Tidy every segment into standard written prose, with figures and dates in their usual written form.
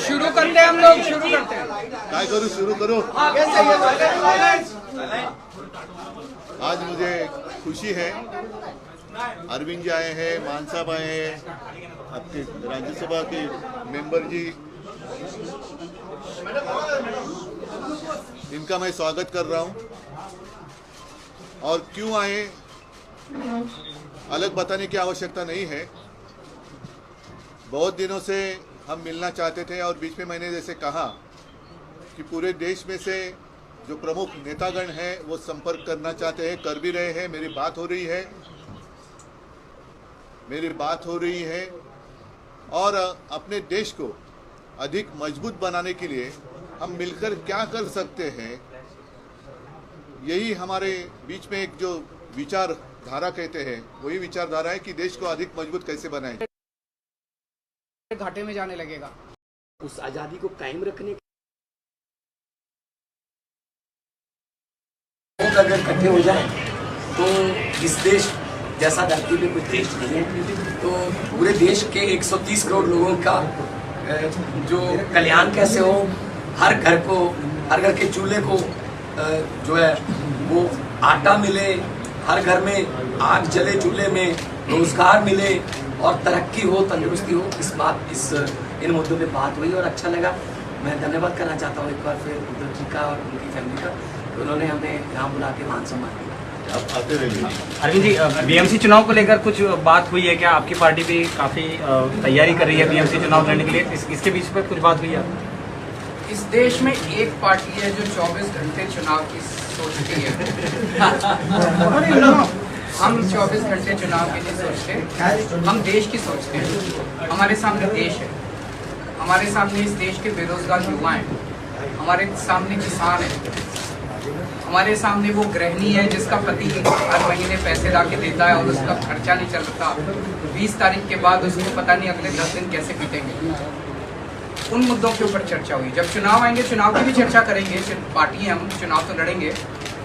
शुरू करते हैं हम लोग, शुरू करते हैं। काय करूँ, शुरू करो। आज मुझे खुशी है, अरविंद जी आए हैं, मान साहब आए हैं, आपके राज्यसभा के मेंबर जी, इनका मैं स्वागत कर रहा हूं। और क्यों आए अलग बताने की आवश्यकता नहीं है। बहुत दिनों से हम मिलना चाहते थे और बीच में मैंने जैसे कहा कि पूरे देश में से जो प्रमुख नेतागण हैं वो संपर्क करना चाहते हैं, कर भी रहे हैं। मेरी बात हो रही है और अपने देश को अधिक मजबूत बनाने के लिए हम मिलकर क्या कर सकते हैं, यही हमारे बीच में एक जो विचारधारा कहते हैं वही विचारधारा है कि देश को अधिक मजबूत कैसे बनाएं। घाटे में जाने लगेगा। उस आजादी को कायम रखने अगर इकट्ठे हो जाए तो इस देश जैसा धरती पे कोई देश नहीं है। तो पूरे देश के 130 करोड़ लोगों का जो कल्याण कैसे हो, हर घर के चूल्हे को जो है वो आटा मिले, हर घर में आग जले, चूल्हे में रोजगार मिले और तरक्की हो, तंदुरुस्ती हो। इन मुद्दों पे बात हुई और अच्छा लगा। मैं धन्यवाद करना चाहता हूँ एक बार फिर उद्धव जी का और उनकी फैमिली का, उन्होंने हमें यहाँ बुला के मान सम्मान दिया। अरविंद जी, बीएमसी चुनाव को लेकर कुछ बात हुई है क्या? आपकी पार्टी भी काफी तैयारी कर रही है बीएमसी चुनाव लड़ने के लिए, इसके बीच पे कुछ बात हुई है? इस देश में एक पार्टी है जो 24 घंटे चुनाव की सोचती है। हम 24 घंटे चुनाव के लिए सोचते हैं, हम देश की सोचते हैं। हमारे सामने देश है, हमारे सामने इस देश के बेरोजगार युवा हैं, हमारे सामने किसान है, हमारे सामने वो गृहिणी है जिसका पति हर महीने पैसे ला के देता है और उसका खर्चा नहीं चल रहा। 20 तारीख के बाद उसको पता नहीं अगले 10 दिन कैसे बीतेंगे। उन मुद्दों के ऊपर चर्चा हुई। जब चुनाव आएंगे चुनाव की भी चर्चा करेंगे, पार्टी है, हम चुनाव तो लड़ेंगे,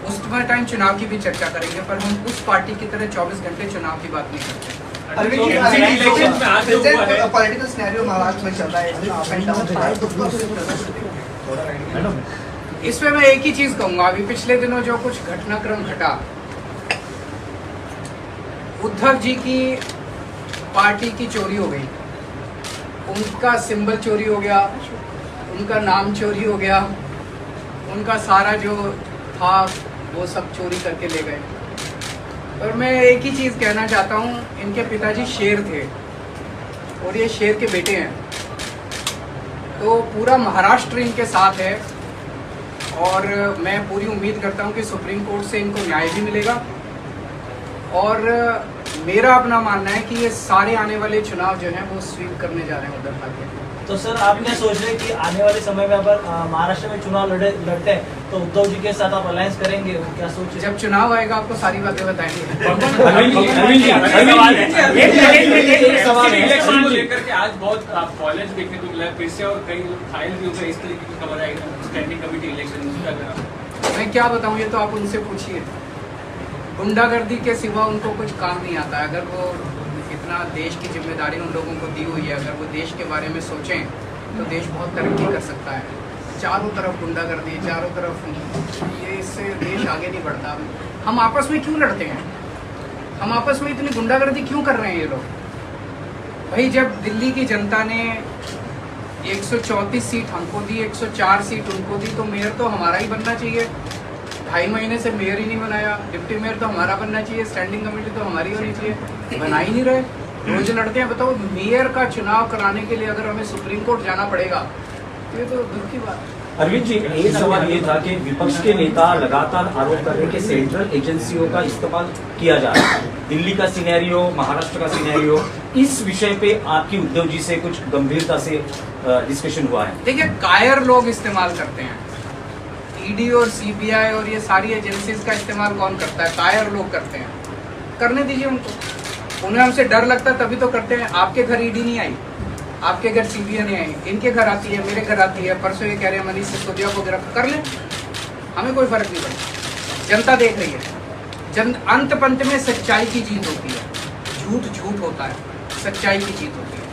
उस टाइम चुनाव की भी चर्चा करेंगे, पर हम उस पार्टी की तरह 24 घंटे चुनाव की बात नहीं करते। पॉलिटिकल सिनेरियो महाराष्ट्र में चल रहा है, इसमें मैं एक ही चीज कहूंगा, अभी पिछले दिनों जो कुछ घटनाक्रम घटा, उद्धव जी की पार्टी की चोरी हो गई, उनका सिंबल चोरी हो गया, उनका नाम चोरी हो गया, उनका सारा जो था वो सब चोरी करके ले गए। और मैं एक ही चीज़ कहना चाहता हूँ, इनके पिताजी शेर थे और ये शेर के बेटे हैं, तो पूरा महाराष्ट्र इनके साथ है और मैं पूरी उम्मीद करता हूँ कि सुप्रीम कोर्ट से इनको न्याय भी मिलेगा। और मेरा अपना मानना है कि ये सारे आने वाले चुनाव जो हैं वो स्वीप करने जा रहे हैं उद्धव ठाकरे। तो सर, आप क्या सोच रहे हैं कि आने वाले समय में अगर महाराष्ट्र में चुनाव लड़ते हैं तो उद्धव जी के साथ आप अलायंस करेंगे, क्या सोच रहे हैं? जब चुनाव आएगा आपको सारी बातें बताएंगे। आज बहुत कॉलेज देखने को मिला है फिर से और कई फाइल भी होकर इस तरीके की खबर आई स्टैंडिंग कमेटी इलेक्शन। मैं क्या बताऊँ, ये तो आप उनसे पूछिए। गुंडागर्दी के सिवा उनको कुछ काम नहीं आता। अगर वो इतना देश की जिम्मेदारी उन लोगों को दी हुई है, अगर वो देश के बारे में सोचें तो देश बहुत तरक्की कर सकता है। चारों तरफ गुंडागर्दी, चारों तरफ ये, इससे देश आगे नहीं बढ़ता। हम आपस में क्यों लड़ते हैं? हम आपस में इतनी गुंडागर्दी क्यों कर रहे हैं ये लोग? भाई, जब दिल्ली की जनता ने 134 सीट हमको दी, 104 सीट उनको दी, तो मेयर तो हमारा ही बनना चाहिए। 2.5 महीने से मेयर ही नहीं बनाया, डिप्टी मेयर तो हमारा बनना चाहिए, स्टैंडिंग कमेटी तो हमारी होनी चाहिए, बना ही नहीं रहे, रोज लड़ते हैं। बताओ, मेयर का चुनाव कराने के लिए अगर हमें सुप्रीम कोर्ट जाना पड़ेगा तो ये तो दुख की बात है। अरविंद जी, एक सवाल ये था कि विपक्ष के नेता लगातार आरोप कर रहे हैं कि सेंट्रल एजेंसियों का इस्तेमाल किया जा रहा है। दिल्ली का सिनेरियो, महाराष्ट्र का सिनेरियो, इस विषय पे आपकी उद्धव जी से कुछ गंभीरता से डिस्कशन हुआ है? देखिए, कायर लोग इस्तेमाल करते हैं, ईडी और सीबीआई और ये सारी एजेंसीज का इस्तेमाल कौन करता है? कायर लोग करते हैं। करने दीजिए उनको, उन्हें हमसे डर लगता है तभी तो करते हैं। आपके घर ईडी नहीं आई, आपके घर सीबीआई नहीं आई, इनके घर आती है, मेरे घर आती है। परसों ये कह रहे हैं मनीष सिसोदिया को गिरफ्तार कर लें, हमें कोई फर्क नहीं पड़ता, जनता देख रही है। अंत पंत में सच्चाई की जीत होती है, झूठ झूठ होता है, सच्चाई की जीत होती है।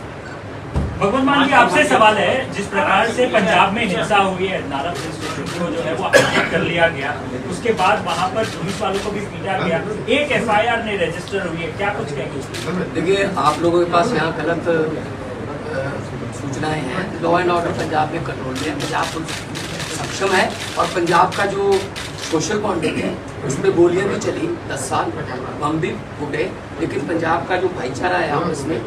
भगवान मान जी आपसे सवाल है, जिस प्रकार से पंजाब में हिंसा हुई है, नारा को जो है वो अटैक कर लिया गया, उसके बाद वहां पर पुलिस वालों को भी पीटा गया, एक FIR नहीं रजिस्टर हुई है, क्या कुछ कहेंगे? देखिए, आप लोगों के पास यहाँ गलत सूचनाएं हैं। लॉ एंड ऑर्डर पंजाब में कंट्रोल में है, पंजाब पुलिस सक्षम है, और पंजाब का जो सोशल बॉन्डिंग है उसमें गोलियां भी चली 10 साल, बम भी फूटे, लेकिन पंजाब का जो भाईचारा है आपस में,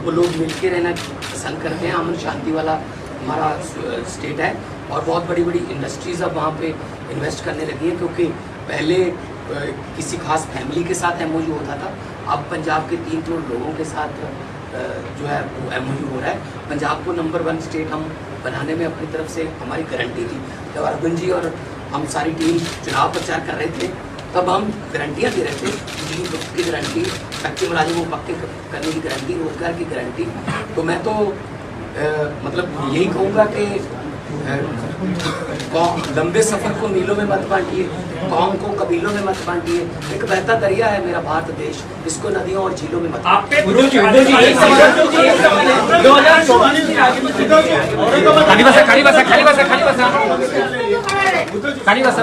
वो लोग मिलके रहना पसंद करते हैं। अमन शांति वाला हमारा स्टेट है, और बहुत बड़ी बड़ी इंडस्ट्रीज अब वहाँ पे इन्वेस्ट करने लगी हैं, क्योंकि पहले किसी खास फैमिली के साथ MOU होता था, अब पंजाब के 3 करोड़ लोगों के साथ जो है वो MOU हो रहा है। पंजाब को नंबर 1 स्टेट हम बनाने में अपनी तरफ से हमारी गारंटी थी। जब अरविंद जी और हम सारी टीम चुनाव प्रचार कर रहे थे, तब हम गारंटियाँ दे रहे थे, की गारंटी, कच्चे मुलाजिमों को पक्के करने की गारंटी, रोजगार की गारंटी। तो मैं तो मतलब यही कहूँगा कि लंबे सफर को मीलों में मत बांटिए, कौम को कबीलों में मत बांटिए। एक बहता दरिया है मेरा भारत देश, इसको नदियों और झीलों में मत बांटिए। खाली बस